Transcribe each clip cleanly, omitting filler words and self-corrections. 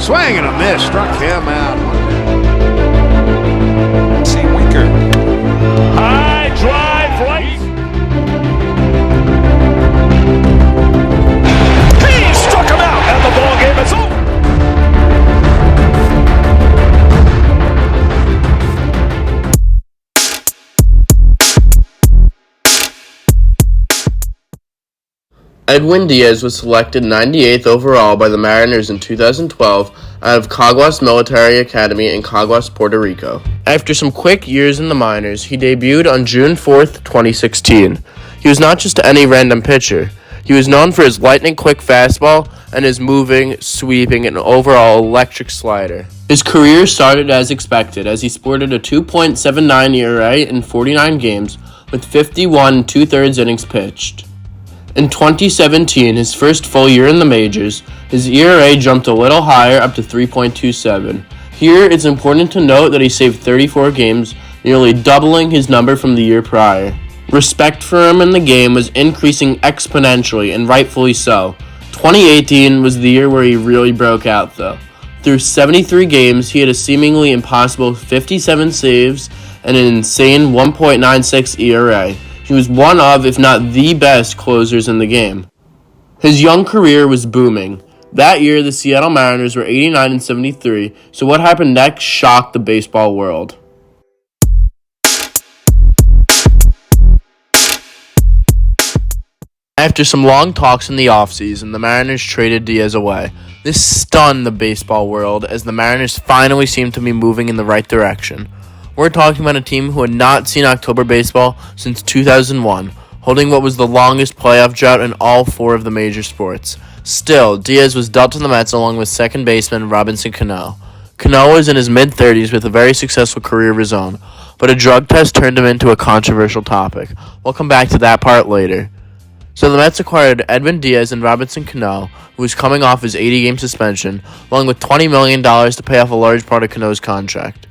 Swing and a miss, struck him out. See Winker. High drive right. He struck him out, and the ball game is over. Edwin Diaz was selected 98th overall by the Mariners in 2012 out of Caguas Military Academy in Caguas, Puerto Rico. After some quick years in the minors, he debuted on June 4th, 2016. He was not just any random pitcher. He was known for his lightning-quick fastball and his moving, sweeping, and overall electric slider. His career started as expected, as he sported a 2.79 ERA in 49 games with 51 2/3 innings pitched. In 2017, his first full year in the majors, his ERA jumped a little higher up to 3.27. Here, it's important to note that he saved 34 games, nearly doubling his number from the year prior. Respect for him in the game was increasing exponentially, and rightfully so. 2018 was the year where he really broke out, though. Through 73 games, he had a seemingly impossible 57 saves and an insane 1.96 ERA. He was one of, if not the best, closers in the game. His young career was booming. That year, the Seattle Mariners were 89-73, so what happened next shocked the baseball world. After some long talks in the offseason, the Mariners traded Diaz away. This stunned the baseball world, as the Mariners finally seemed to be moving in the right direction. We're talking about a team who had not seen October baseball since 2001, holding what was the longest playoff drought in all four of the major sports. Still, Diaz was dealt to the Mets along with second baseman Robinson Cano. Cano was in his mid-30s with a very successful career of his own, but a drug test turned him into a controversial topic. We'll come back to that part later. So the Mets acquired Edwin Diaz and Robinson Cano, who was coming off his 80-game suspension, along with $20 million to pay off a large part of Cano's contract.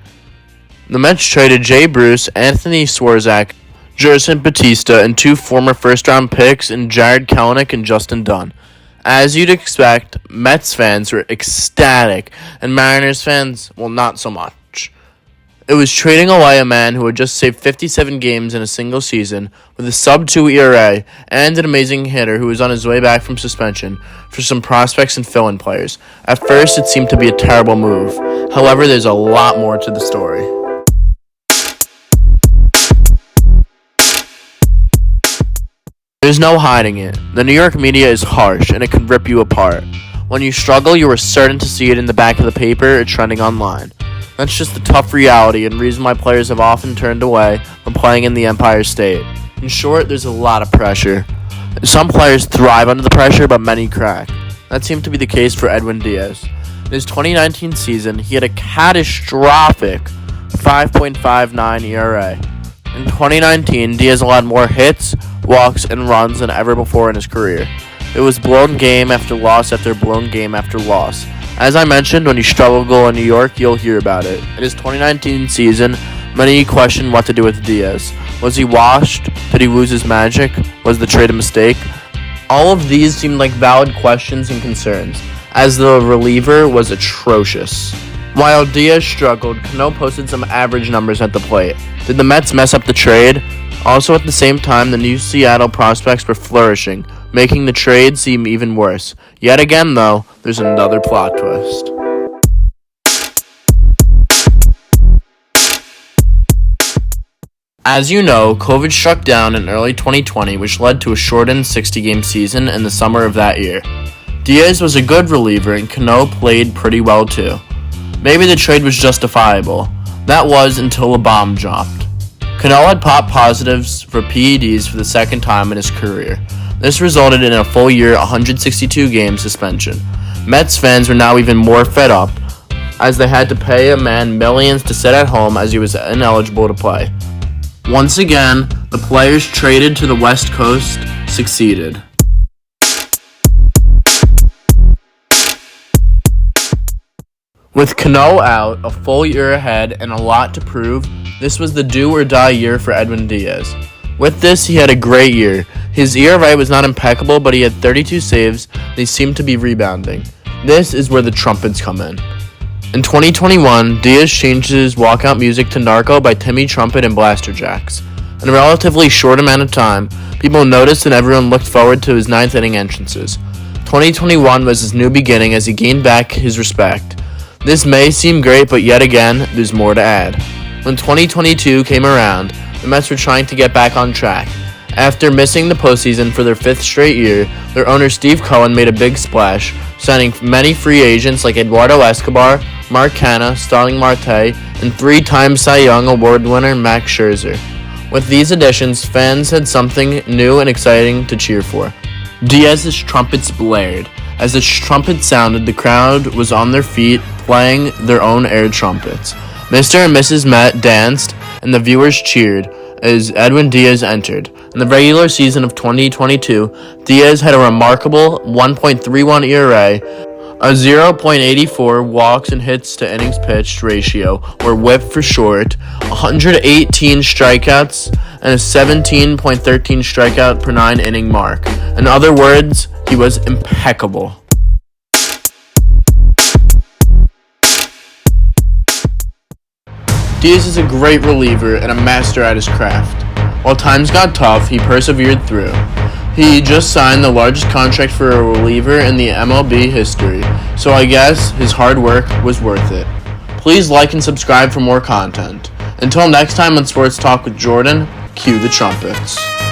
The Mets traded Jay Bruce, Anthony Swarzak, Jerson Batista, and two former first-round picks in Jared Kelenic and Justin Dunn. As you'd expect, Mets fans were ecstatic, and Mariners fans, well, not so much. It was trading away a man who had just saved 57 games in a single season with a sub-2 ERA and an amazing hitter who was on his way back from suspension for some prospects and fill-in players. At first, it seemed to be a terrible move. However, there's a lot more to the story. There's no hiding it. The New York media is harsh, and it can rip you apart. When you struggle, you are certain to see it in the back of the paper or trending online. That's just the tough reality and reason why players have often turned away when playing in the Empire State. In short, there's a lot of pressure. Some players thrive under the pressure, but many crack. That seemed to be the case for Edwin Diaz. In his 2019 season, he had a catastrophic 5.59 ERA. In 2019, Diaz allowed more hits, walks, and runs than ever before in his career. It was blown game after loss after blown game after loss. As I mentioned, when you struggle in New York, you'll hear about it. In his 2019 season, many questioned what to do with Diaz. Was he washed? Did he lose his magic? Was the trade a mistake? All of these seemed like valid questions and concerns, as the reliever was atrocious. While Diaz struggled, Cano posted some average numbers at the plate. Did the Mets mess up the trade? Also, at the same time, the new Seattle prospects were flourishing, making the trade seem even worse. Yet again, though, there's another plot twist. As you know, COVID struck down in early 2020, which led to a shortened 60-game season in the summer of that year. Diaz was a good reliever, and Cano played pretty well too. Maybe the trade was justifiable. That was until a bomb dropped. Cano had popped positives for PEDs for the second time in his career. This resulted in a full year, 162-game suspension. Mets fans were now even more fed up, as they had to pay a man millions to sit at home as he was ineligible to play. Once again, the players traded to the West Coast succeeded. With Cano out, a full year ahead, and a lot to prove, this was the do-or-die year for Edwin Diaz. With this, he had a great year. His ERA was not impeccable, but he had 32 saves, and he seemed to be rebounding. This is where the Trumpets come in. In 2021, Diaz changed his walkout music to Narco by Timmy Trumpet and Blaster Jacks. In a relatively short amount of time, people noticed and everyone looked forward to his ninth inning entrances. 2021 was his new beginning as he gained back his respect. This may seem great, but yet again, there's more to add. When 2022 came around, the Mets were trying to get back on track. After missing the postseason for their fifth straight year, their owner Steve Cohen made a big splash, signing many free agents like Eduardo Escobar, Mark Canha, Starling Marte, and three-time Cy Young Award winner Max Scherzer. With these additions, fans had something new and exciting to cheer for. Diaz's trumpets blared. As the trumpets sounded, the crowd was on their feet, playing their own air trumpets. Mr. and Mrs. Met danced, and the viewers cheered as Edwin Diaz entered. In the regular season of 2022, Diaz had a remarkable 1.31 ERA, a 0.84 walks and hits to innings pitched ratio, or WHIP for short, 118 strikeouts, and a 17.13 strikeout per 9 inning mark. In other words, he was impeccable. Diaz is a great reliever and a master at his craft. While times got tough, he persevered through. He just signed the largest contract for a reliever in the MLB history, so I guess his hard work was worth it. Please like and subscribe for more content. Until next time on Sports Talk with Jordan, cue the Trumpets.